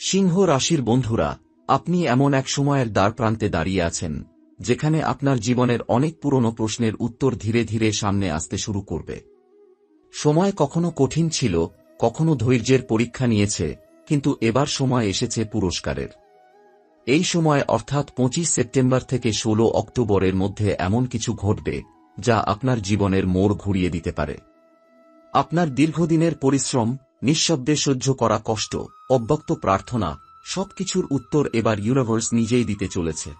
সিংহ রাশির বন্ধুরা, আপনি এমন এক সময়ের দ্বারপ্রান্তে দাঁড়িয়ে আছেন যেখানে আপনার জীবনের অনেক পুরনো প্রশ্নের উত্তর ধীরে ধীরে সামনে আসতে শুরু করবে। সময় কখনো কঠিন ছিল, কখনো ধৈর্যের পরীক্ষা নিয়েছে, কিন্তু এবার সময় এসেছে পুরস্কারের। এই সময় অর্থাৎ 25 সেপ্টেম্বর থেকে 16 অক্টোবরের মধ্যে এমন কিছু ঘটবে যা আপনার জীবনের মোড় ঘুরিয়ে দিতে পারে। আপনার দীর্ঘদিনের পরিশ্রম, নিঃশব্দে সহ্য করা কষ্ট, অব্যক্ত প্রার্থনা, সবকিছুর উত্তর এবার ইউনিভার্স নিজেই দিতে চলেছে।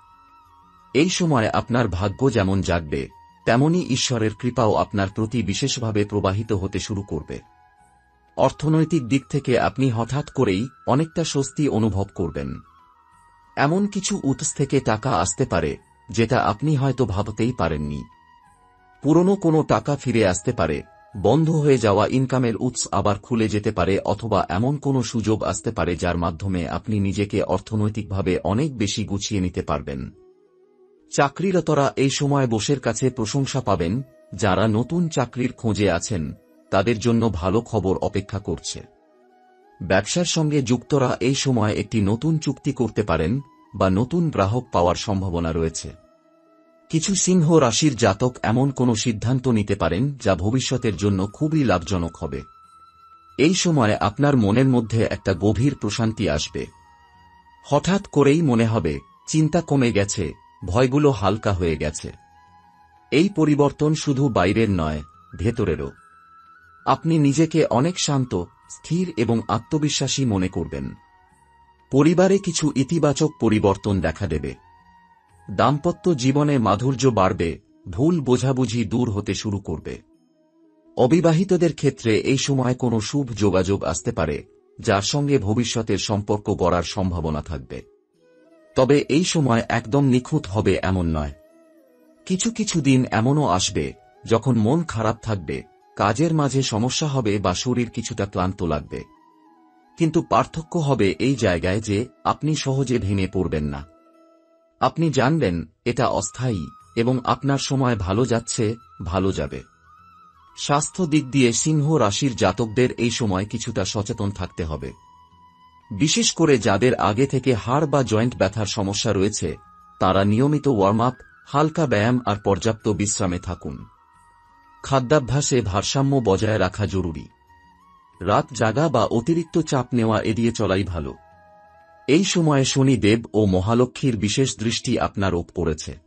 এই সময় আপনার ভাগ্য যেমন জাগবে, তেমনি ঈশ্বরের কৃপাও আপনার প্রতি বিশেষভাবে প্রবাহিত হতে শুরু করবে। অর্থনৈতিক দিক থেকে আপনি হঠাৎ করেই অনেকটা স্বস্তি অনুভব করবেন। এমন কিছু উৎস থেকে টাকা আসতে পারে যেটা আপনি হয়তো ভাবতেই পারেননি। পুরনো কোনো টাকা ফিরে আসতে পারে, বন্ধ হয়ে যাওয়া ইনকামের উৎস আবার খুলে যেতে পারে, অথবা এমন কোনো সুযোগ আসতে পারে যার মাধ্যমে আপনি নিজেকে অর্থনৈতিকভাবে অনেক বেশি গুছিয়ে নিতে পারবেন। চাকরিরতরা এই সময় বসের কাছে প্রশংসা পাবেন। যারা নতুন চাকরির খোঁজে আছেন তাদের জন্য ভালো খবর অপেক্ষা করছে। ব্যবসার সঙ্গে যুক্তরা এই সময় একটি নতুন চুক্তি করতে পারেন বা নতুন গ্রাহক পাওয়ার সম্ভাবনা রয়েছে। কিছু সিংহ রাশির জাতক এমন কোনো সিদ্ধান্ত নিতে পারেন যা ভবিষ্যতের জন্য খুবই লাভজনক হবে। এই সময় আপনার মনের মধ্যে একটা গভীর প্রশান্তি আসবে। হঠাৎ করেই মনে হবে চিন্তা কমে গেছে, ভয়গুলো হালকা হয়ে গেছে। এই পরিবর্তন শুধু বাইরের নয়, ভেতরেরও। আপনি নিজেকে অনেক শান্ত, স্থির এবং আত্মবিশ্বাসী মনে করবেন। পরিবারে কিছু ইতিবাচক পরিবর্তন দেখা দেবে। দাম্পত্য জীবনে মাধুর্য বাড়বে, ভুল বোঝাবুঝি দূর হতে শুরু করবে। অবিবাহিতদের ক্ষেত্রে এই সময় কোনো শুভ যোগাযোগ আসতে পারে যার সঙ্গে ভবিষ্যতের সম্পর্ক গড়ার সম্ভাবনা থাকবে। তবে এই সময় একদম নিখুঁত হবে এমন নয়। কিছু কিছু দিন এমনও আসবে যখন মন খারাপ থাকবে, কাজের মাঝে সমস্যা হবে বা শরীর কিছুটা ক্লান্ত লাগবে। কিন্তু পার্থক্য হবে এই জায়গায় যে আপনি সহজে ভেঙে পড়বেন না। আপনি জানবেন এটা অস্থায়ী এবং আপনার সময় ভালো যাচ্ছে, ভালো যাবে। স্বাস্থ্য দিক দিয়ে সিংহ রাশির জাতকদের এই সময় কিছুটা সচেতন থাকতে হবে। বিশেষ করে যাদের আগে থেকে হাড় বা জয়েন্ট ব্যথার সমস্যা রয়েছে, তারা নিয়মিত ওয়ার্ম আপ, হালকা ব্যায়াম আর পর্যাপ্ত বিশ্রামে থাকুন। খাদ্যাভ্যাসে ভারসাম্য বজায় রাখা জরুরি। রাত জাগা বা অতিরিক্ত চাপ নেওয়া এড়িয়ে চলাই ভালো। এই সময়ে শনিদেব ও মহালক্ষ্মীর বিশেষ দৃষ্টি আপনার ওপর পড়েছে।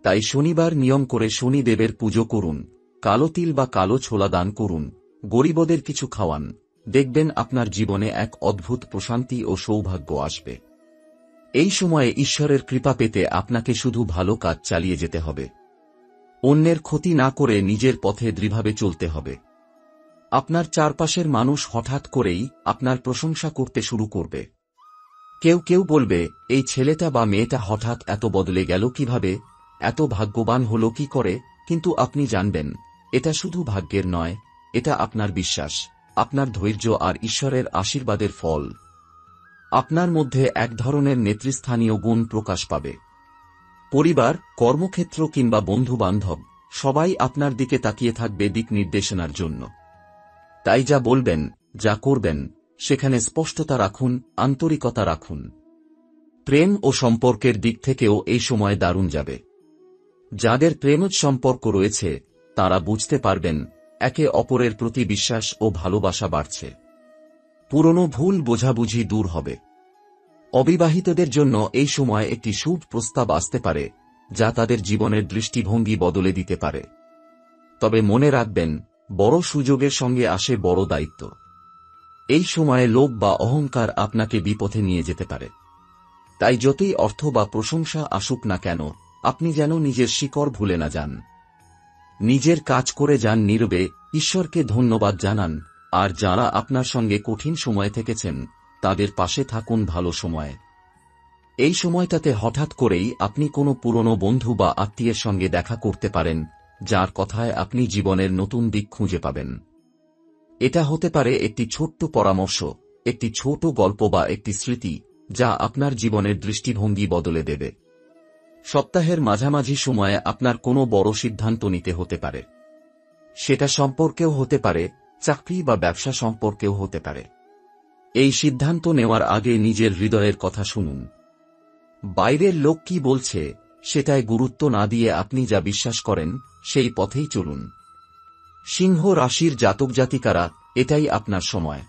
তাই শনিবার নিয়ম করে শনিদেবের পুজো করুন, কালো তিল বা কালো ছোলা দান করুন, গরিবদের কিছু খাওয়ান। দেখবেন আপনার জীবনে এক অদ্ভুত প্রশান্তি ও সৌভাগ্য আসবে। এই সময়ে ঈশ্বরের কৃপা পেতে আপনাকে শুধু ভালো কাজ চালিয়ে যেতে হবে। অন্যের ক্ষতি না করে নিজের পথে দৃঢ়ভাবে চলতে হবে। আপনার চারপাশের মানুষ হঠাৎ করেই আপনার প্রশংসা করতে শুরু করবে। কেউ কেউ বলবে, এই ছেলেটা বা মেয়েটা হঠাৎ এত বদলে গেল কিভাবে, এত ভাগ্যবান হলো কি করে। কিন্তু আপনি জানবেন এটা শুধু ভাগ্যের নয়, এটা আপনার বিশ্বাস, আপনার ধৈর্য আর ঈশ্বরের আশীর্বাদের ফল। আপনার মধ্যে এক ধরনের নেতৃস্থানীয় গুণ প্রকাশ পাবে। পরিবার, কর্মক্ষেত্র কিংবা বন্ধু-বান্ধব সবাই আপনার দিকে তাকিয়ে থাকবে দিক নির্দেশনার জন্য। তাই যা বলবেন, যা করবেন, সেখানে স্পষ্টতা রাখুন, আন্তরিকতা রাখুন। প্রেম ও সম্পর্কের দিক থেকেও এই সময় দারুণ যাবে। যাদের প্রেমজ সম্পর্ক রয়েছে তারা বুঝতে পারবেন একে অপরের প্রতি বিশ্বাস ও ভালোবাসা বাড়ছে। পুরনো ভুল বোঝাবুঝি দূর হবে। অবিবাহিতদের জন্য এই সময় একটি শুভ প্রস্তাব আসতে পারে যা তাদের জীবনের দৃষ্টিভঙ্গি বদলে দিতে পারে। তবে মনে রাখবেন, বড় সুযোগের সঙ্গে আসে বড় দায়িত্ব। এই সময়ে লোভ বা অহংকার আপনাকে বিপথে নিয়ে যেতে পারে। তাই যতই অর্থ বা প্রশংসা আসুক না কেন, আপনি যেন নিজের শিকড় ভুলে না যান। নিজের কাজ করে যান নীরবে, ঈশ্বরকে ধন্যবাদ জানান, আর যারা আপনার সঙ্গে কঠিন সময়ে থেকেছেন তাদের পাশে থাকুন ভালো সময়ে। এই সময়টাতে হঠাৎ করেই আপনি কোনো পুরনো বন্ধু বা আত্মীয়ের সঙ্গে দেখা করতে পারেন যার কথায় আপনি জীবনের নতুন দিক খুঁজে পাবেন। এটা হতে পারে একটি ছোট্ট পরামর্শ, একটি ছোট গল্প বা একটি স্মৃতি যা আপনার জীবনের দৃষ্টিভঙ্গি বদলে দেবে। সপ্তাহের মাঝামাঝি সময়ে আপনার কোনো বড় সিদ্ধান্ত নিতে হতে পারে। সেটা সম্পর্কেও হতে পারে, চাকরি বা ব্যবসা সম্পর্কেও হতে পারে। এই সিদ্ধান্ত নেওয়ার আগে নিজের হৃদয়ের কথা শুনুন। বাইরের লোক কি বলছে সেটায় গুরুত্ব না দিয়ে আপনি যা বিশ্বাস করেন সেই পথেই চলুন। সিংহ রাশির জাতক জাতিকারা, এটাই আপনার সময়।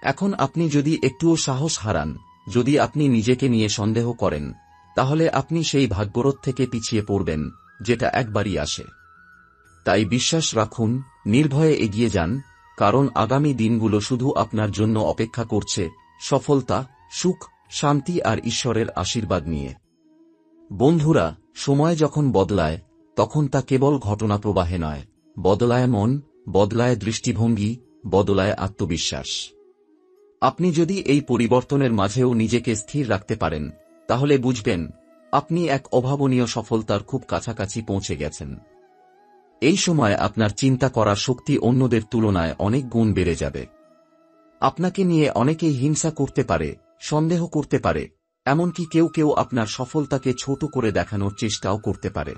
এখন আপনি যদি একটুও সাহস হারান, যদি আপনি নিজেকে নিয়ে সন্দেহ করেন, তাহলে আপনি সেই ভাগ্যরথ থেকে পিছিয়ে পড়বেন যেটা একবারই আসে। তাই বিশ্বাস রাখুন, নির্ভয়ে এগিয়ে যান, কারণ আগামী দিনগুলো শুধু আপনার জন্য অপেক্ষা করছে সফলতা, সুখ, শান্তি আর ঈশ্বরের আশীর্বাদ নিয়ে। বন্ধুরা, সময় যখন বদলায় তখন তা কেবল ঘটনা প্রবাহে নয়, বদলায় মন, বদলায় দৃষ্টিভঙ্গি, বদলায় আত্মবিশ্বাস। আপনি যদি এই পরিবর্তনের মাঝেও নিজেকে স্থির রাখতে পারেন, তাহলে বুঝবেন আপনি এক অভাবনীয় সফলতার খুব কাছাকাছি পৌঁছে গেছেন। এই সময় আপনার চিন্তা করার শক্তি অন্যদের তুলনায় অনেক গুণ বেড়ে যাবে। আপনাকে নিয়ে অনেকেই হিংসা করতে পারে, সন্দেহ করতে পারে, এমনকি কেউ কেউ আপনার সফলতাকে ছোট করে দেখানোর চেষ্টাও করতে পারে।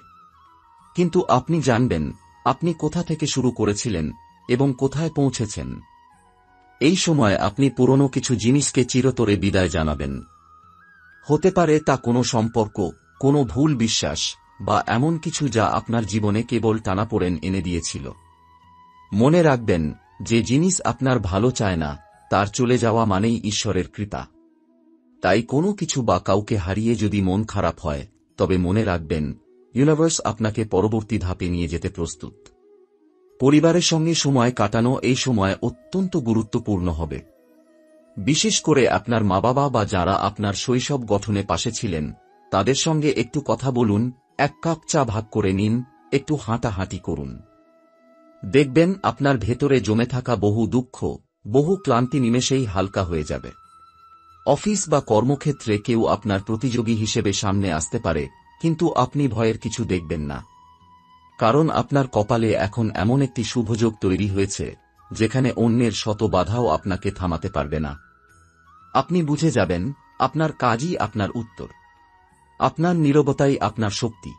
কিন্তু আপনি জানবেন আপনি কোথা থেকে শুরু করেছিলেন এবং কোথায় পৌঁছেছেন। এই সময় আপনি পুরনো কিছু জিনিসকে চিরতরে বিদায় জানাবেন। হতে পারে তা কোনো সম্পর্ক, কোনো ভুল বিশ্বাস, বা এমন কিছু যা আপনার জীবনে কেবল টানাপোড়েন এনে দিয়েছিল। মনে রাখবেন, যে জিনিস আপনার ভালো চায় না তার চলে যাওয়া মানেই ঈশ্বরের কৃপা। তাই কোনো কিছু বা কাউকে হারিয়ে যদি মন খারাপ হয়, তবে মনে রাখবেন ইউনিভার্স আপনাকে পরবর্তী ধাপে নিয়ে যেতে প্রস্তুত। পরিবারের সঙ্গে সময় কাটানো এই সময় অত্যন্ত গুরুত্বপূর্ণ হবে। বিশেষ করে আপনার মা বাবা বা যারা আপনার শৈশব গঠনে পাশে ছিলেন, তাদের সঙ্গে একটু কথা বলুন, এক কাপ চা ভাগ করে নিন, একটু হাঁটাহাঁটি করুন। দেখবেন আপনার ভেতরে জমে থাকা বহু দুঃখ, বহু ক্লান্তি নিমেষেই হালকা হয়ে যাবে। অফিস বা কর্মক্ষেত্রে কেউ আপনার প্রতিযোগী হিসেবে সামনে আসতে পারে, কিন্তু আপনি ভয়ের কিছু দেখবেন না। কারণ আপনার কপালে এখন এমন একটি শুভযোগ তৈরি হয়েছে যেখানে অন্যের শত বাধাও আপনাকে থামাতে পারবে না। আপনি বুঝে যাবেন আপনার কাজই আপনার উত্তর, আপনার নীরবতাই আপনার শক্তি।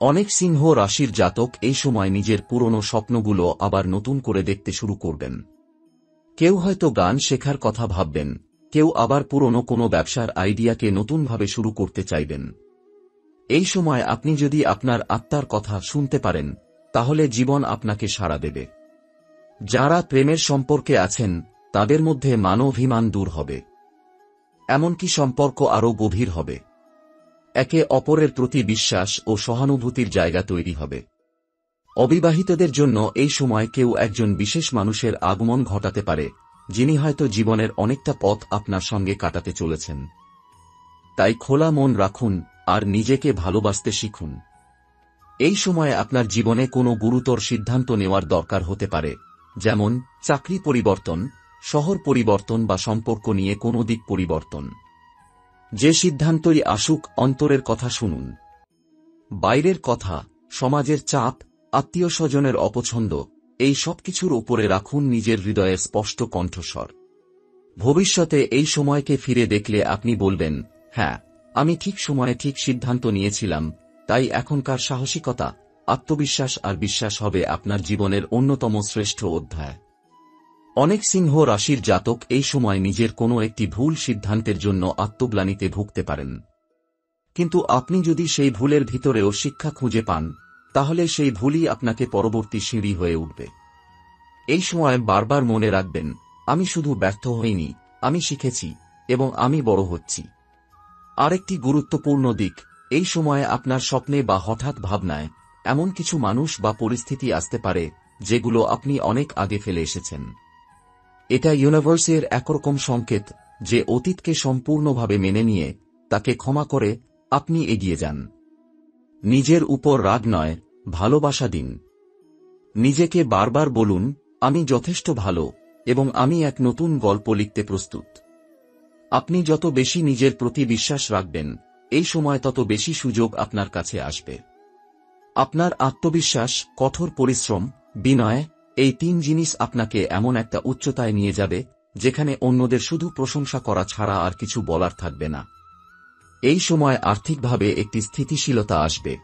অনেক সিংহ রাশির জাতক এই সময় নিজের পুরনো স্বপ্নগুলো আবার নতুন করে দেখতে শুরু করবেন। কেউ হয়তো গান শেখার কথা ভাববেন, কেউ আবার পুরনো কোনো ব্যবসার আইডিয়াকে নতুনভাবে শুরু করতে চাইবেন। এই সময় আপনি যদি আপনার আত্মার কথা শুনতে পারেন, তাহলে জীবন আপনাকে সাড়া দেবে। যারা প্রেমের সম্পর্কে আছেন তাদের মধ্যে মানবাভিমান দূর হবে, এমনকি সম্পর্ক আরও গভীর হবে। একে অপরের প্রতি বিশ্বাস ও সহানুভূতির জায়গা তৈরি হবে। অবিবাহিতদের জন্য এই সময় কেউ একজন বিশেষ মানুষের আগমন ঘটাতে পারে, যিনি হয়তো জীবনের অনেকটা পথ আপনার সঙ্গে কাটাতে চলেছেন। তাই খোলা মন রাখুন আর নিজেকে ভালোবাসতে শিখুন। এই সময় আপনার জীবনে কোনো গুরুতর সিদ্ধান্ত নেওয়ার দরকার হতে পারে, যেমন চাকরি পরিবর্তন, শহর পরিবর্তন বা সম্পর্ক নিয়ে কোনো দিক পরিবর্তন। যে সিদ্ধান্তই আসুক, অন্তরের কথা শুনুন। বাইরের কথা, সমাজের চাপ, আত্মীয় স্বজনের অপছন্দ, এই সব কিছুর উপরে রাখুন নিজের হৃদয়ের স্পষ্ট কণ্ঠস্বর। ভবিষ্যতে এই সময়কে ফিরে দেখলে আপনি বলবেন, হ্যাঁ, আমি ঠিক সময়ে ঠিক সিদ্ধান্ত নিয়েছিলাম। তাই এখনকার সাহসিকতা, আত্মবিশ্বাস আর বিশ্বাস হবে আপনার জীবনের অন্যতম শ্রেষ্ঠ অধ্যায়। অনেক সিংহ রাশির জাতক এই সময় নিজের কোনো একটি ভুল সিদ্ধান্তের জন্য আত্মগ্লানিতে ভুগতে পারেন। কিন্তু আপনি যদি সেই ভুলের ভিতরেও শিক্ষা খুঁজে পান, তাহলে সেই ভুলই আপনাকে পরবর্তী সিঁড়ি হয়ে উঠবে। এই সময় বারবার মনে রাখবেন, আমি শুধু ব্যর্থ হইনি, আমি শিখেছি এবং আমি বড় হচ্ছি। আরেকটি গুরুত্বপূর্ণ দিক, এই সময়ে আপনার স্বপ্নে বা হঠাৎ ভাবনায় এমন কিছু মানুষ বা পরিস্থিতি আসতে পারে যেগুলো আপনি অনেক আগে ফেলে এসেছেন। এটা ইউনিভার্সের একরকম সংকেত যে অতীতকে সম্পূর্ণভাবে মেনে নিয়ে তাকে ক্ষমা করে আপনি এগিয়ে যান। নিজের উপর রাগ নয়, ভালোবাসা দিন। নিজেকে বারবার বলুন, আমি যথেষ্ট ভালো এবং আমি এক নতুন গল্প লিখতে প্রস্তুত। আপনি যত বেশি নিজের প্রতি বিশ্বাস রাখবেন, এই সময় তত বেশি সুযোগ আপনার কাছে আসবে। আপনার আত্মবিশ্বাস, কঠোর পরিশ্রম, বিনয়, এই তিন জিনিস আপনাকে এমন একটা উচ্চতায় নিয়ে যাবে যেখানে অন্যদের শুধু প্রশংসা করা ছাড়া আর কিছু বলার থাকবে না। এই সময় আর্থিকভাবে একটি স্থিতিশীলতা আসবে।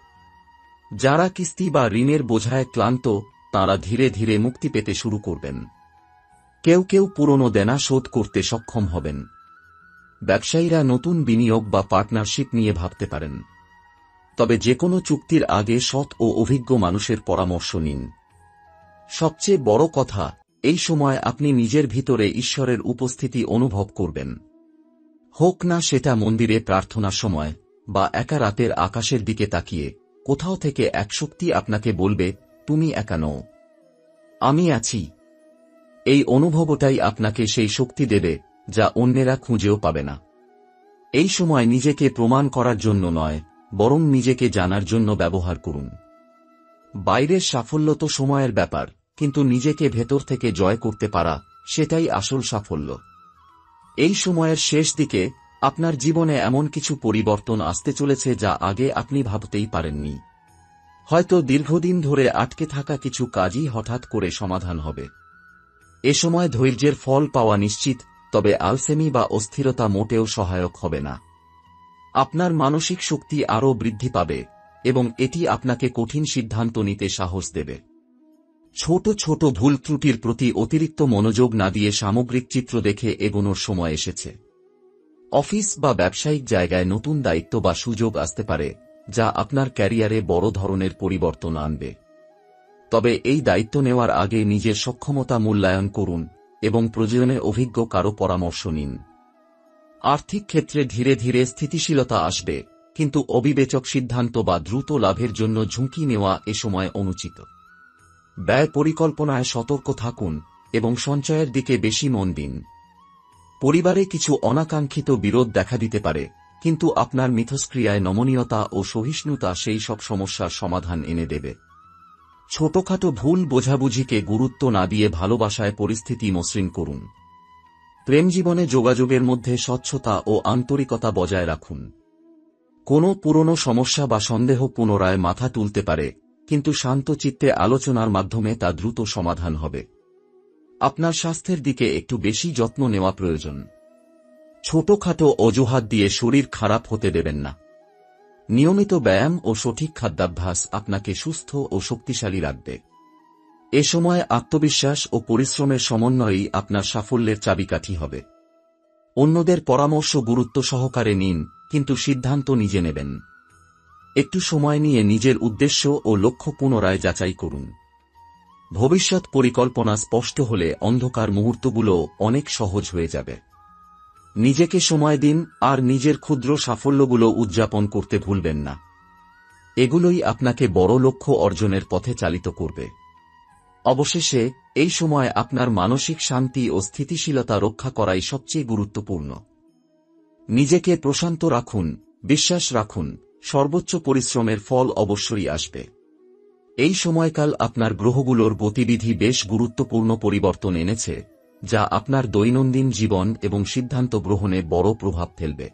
যারা কিস্তি বা ঋণের বোঝায় ক্লান্ত, তাঁরা ধীরে ধীরে মুক্তি পেতে শুরু করবেন। কেউ কেউ পুরনো দেনা শোধ করতে সক্ষম হবেন। ব্যবসায়ীরা নতুন বিনিয়োগ বা পার্টনারশিপ নিয়ে ভাবতে পারেন। তবে যেকোনো চুক্তির আগে সৎ ও অভিজ্ঞ মানুষের পরামর্শ নিন। সবচেয়ে বড় কথা, এই সময় আপনি নিজের ভিতরে ঈশ্বরের উপস্থিতি অনুভব করবেন। হোক না সেটা মন্দিরে প্রার্থনার সময় বা একা রাতের আকাশের দিকে তাকিয়ে, কোথাও থেকে এক শক্তি আপনাকে বলবে, তুমি একা নও, আমি আছি। এই অনুভবটাই আপনাকে সেই শক্তি দেবে যা অন্যেরা খুঁজেও পাবে না। এই সময় নিজেকে প্রমাণ করার জন্য নয়, বরং নিজেকে জানার জন্য ব্যবহার করুন। বাইরের সাফল্য তো সময়ের ব্যাপার, কিন্তু নিজেকে ভেতর থেকে জয় করতে পারা, সেটাই আসল সাফল্য। এই সময়ের শেষ দিকে আপনার জীবনে এমন কিছু পরিবর্তন আসতে চলেছে যা আগে আপনি ভাবতেই পারেননি। হয়তো দীর্ঘদিন ধরে আটকে থাকা কিছু কাজই হঠাৎ করে সমাধান হবে। এ সময় ধৈর্যের ফল পাওয়া নিশ্চিত, তবে আলসেমি বা অস্থিরতা মোটেও সহায়ক হবে না। আপনার মানসিক শক্তি আরও বৃদ্ধি পাবে এবং এটি আপনাকে কঠিন সিদ্ধান্ত নিতে সাহস দেবে। ছোট ছোট ভুল ত্রুটির প্রতি অতিরিক্ত মনোযোগ না দিয়ে সামগ্রিক চিত্র দেখে এগোনোর সময় এসেছে। অফিস বা ব্যবসায়িক জায়গায় নতুন দায়িত্ব বা সুযোগ আসতে পারে, যা আপনার ক্যারিয়ারে বড় ধরনের পরিবর্তন আনবে। তবে এই দায়িত্ব নেওয়ার আগে নিজের সক্ষমতা মূল্যায়ন করুন এবং প্রয়োজনে অভিজ্ঞ কারো পরামর্শ নিন। আর্থিক ক্ষেত্রে ধীরে ধীরে স্থিতিশীলতা আসবে, কিন্তু অবিবেচক সিদ্ধান্ত বা দ্রুত লাভের জন্য ঝুঁকি নেওয়া এ সময় অনুচিত। ব্যয় পরিকল্পনায় সতর্ক থাকুন এবং সঞ্চয়ের দিকে বেশি মন দিন। পরিবারে কিছু অনাকাঙ্ক্ষিত বিরোধ দেখা দিতে পারে, কিন্তু আপনার মিথস্ক্রিয়ায় নমনীয়তা ও সহিষ্ণুতা সেই সব সমস্যার সমাধান এনে দেবে। ছোটখাটো ভুল বোঝাবুঝিকে গুরুত্ব না দিয়ে ভালোবাসায় পরিস্থিতি মসৃণ করুন। প্রেমজীবনে যোগাযোগের মধ্যে স্বচ্ছতা ও আন্তরিকতা বজায় রাখুন। কোনো পুরনো সমস্যা বা সন্দেহ পুনরায় মাথা তুলতে পারে, কিন্তু শান্ত চিত্তে আলোচনার মাধ্যমে তা দ্রুত সমাধান হবে। আপনার স্বাস্থ্যের দিকে একটু বেশি যত্ন নেওয়া প্রয়োজন। ছোটখাটো অজুহাত দিয়ে শরীর খারাপ হতে দেবেন না। নিয়মিত ব্যায়াম ও সঠিক খাদ্যাভ্যাস আপনাকে সুস্থ ও শক্তিশালী রাখবে। এ সময় আত্মবিশ্বাস ও পরিশ্রমের সমন্বয়ই আপনার সাফল্যের চাবিকাঠি হবে। অন্যদের পরামর্শ গুরুত্ব সহকারে নিন, কিন্তু সিদ্ধান্ত নিজে নেবেন। একটু সময় নিয়ে নিজের উদ্দেশ্য ও লক্ষ্য পুনরায় যাচাই করুন। ভবিষ্যৎ পরিকল্পনা স্পষ্ট হলে অন্ধকার মুহূর্তগুলো অনেক সহজ হয়ে যাবে। নিজেকে সময় দিন আর নিজের ক্ষুদ্র সাফল্যগুলো উদযাপন করতে ভুলবেন না। এগুলোই আপনাকে বড় লক্ষ্য অর্জনের পথে চালিত করবে। অবশেষে, এই সময় আপনার মানসিক শান্তি ও স্থিতিশীলতা রক্ষা করাই সবচেয়ে গুরুত্বপূর্ণ। নিজেকে প্রশান্ত রাখুন, বিশ্বাস রাখুন, সর্বোচ্চ পরিশ্রমের ফল অবশ্যই আসবে। এই সময়কাল আপনার গ্রহগুলোর গতিবিধি বেশ গুরুত্বপূর্ণ পরিবর্তন এনেছে, যা আপনার দৈনন্দিন জীবন এবং সিদ্ধান্ত গ্রহণে বড় প্রভাব ফেলবে।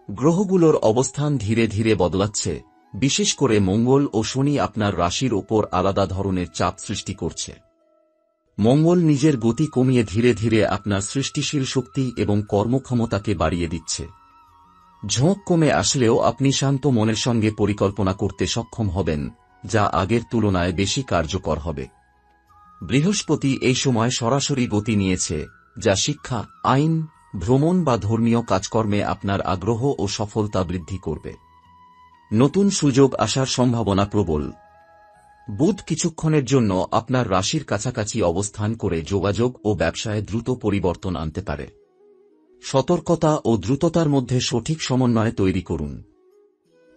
গ্রহগুলোর অবস্থান ধীরে ধীরে বদলাচ্ছে, বিশেষ করে মঙ্গল ও শনি আপনার রাশির ওপর আলাদা ধরনের চাপ সৃষ্টি করছে। মঙ্গল নিজের গতি কমিয়ে ধীরে ধীরে আপনার সৃষ্টিশীল শক্তি এবং কর্মক্ষমতাকে বাড়িয়ে দিচ্ছে। ঝোঁক কমে আসলেও আপনি শান্ত মনের সঙ্গে পরিকল্পনা করতে সক্ষম হবেন, যা আগের তুলনায় বেশি কার্যকর হবে। বৃহস্পতি এই সময় সরাসরি গতি নিয়েছে, যা শিক্ষা, আইন, ভ্রমণ বা ধর্মীয় কাজকর্মে আপনার আগ্রহ ও সফলতা বৃদ্ধি করবে। নতুন সুযোগ আসার সম্ভাবনা প্রবল। বুধ কিছুক্ষণের জন্য আপনার রাশির কাছাকাছি অবস্থান করে যোগাযোগ ও ব্যবসায় দ্রুত পরিবর্তন আনতে পারে। সতর্কতা ও দ্রুততার মধ্যে সঠিক সমন্বয় তৈরি করুন।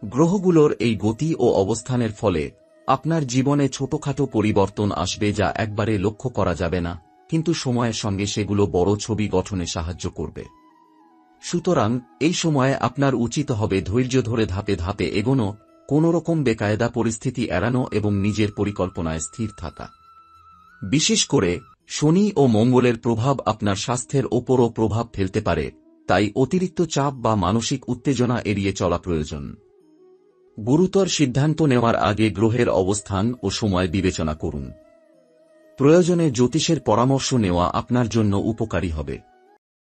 গ্রহগুলোর এই গতি ও অবস্থানের ফলে আপনার জীবনে ছোটখাটো পরিবর্তন আসবে যা একবারে লক্ষ্য করা যাবে না, কিন্তু সময়ের সঙ্গে সেগুলো বড় ছবি গঠনে সাহায্য করবে। সুতরাং এই সময়ে আপনার উচিত হবে ধৈর্য ধরে ধাপে ধাপে এগোনো, কোনোরকম বেকায়দা পরিস্থিতি এড়ানো এবং নিজের পরিকল্পনায় স্থির থাকা। বিশেষ করে শনি ও মঙ্গলের প্রভাব আপনার স্বাস্থ্যের ওপরও প্রভাব ফেলতে পারে, তাই অতিরিক্ত চাপ বা মানসিক উত্তেজনা এড়িয়ে চলা প্রয়োজন। গুরুতর সিদ্ধান্ত নেওয়ার আগে গ্রহের অবস্থান ও সময় বিবেচনা করুন। প্রয়োজনে জ্যোতিষের পরামর্শ নেওয়া আপনার জন্য উপকারী হবে।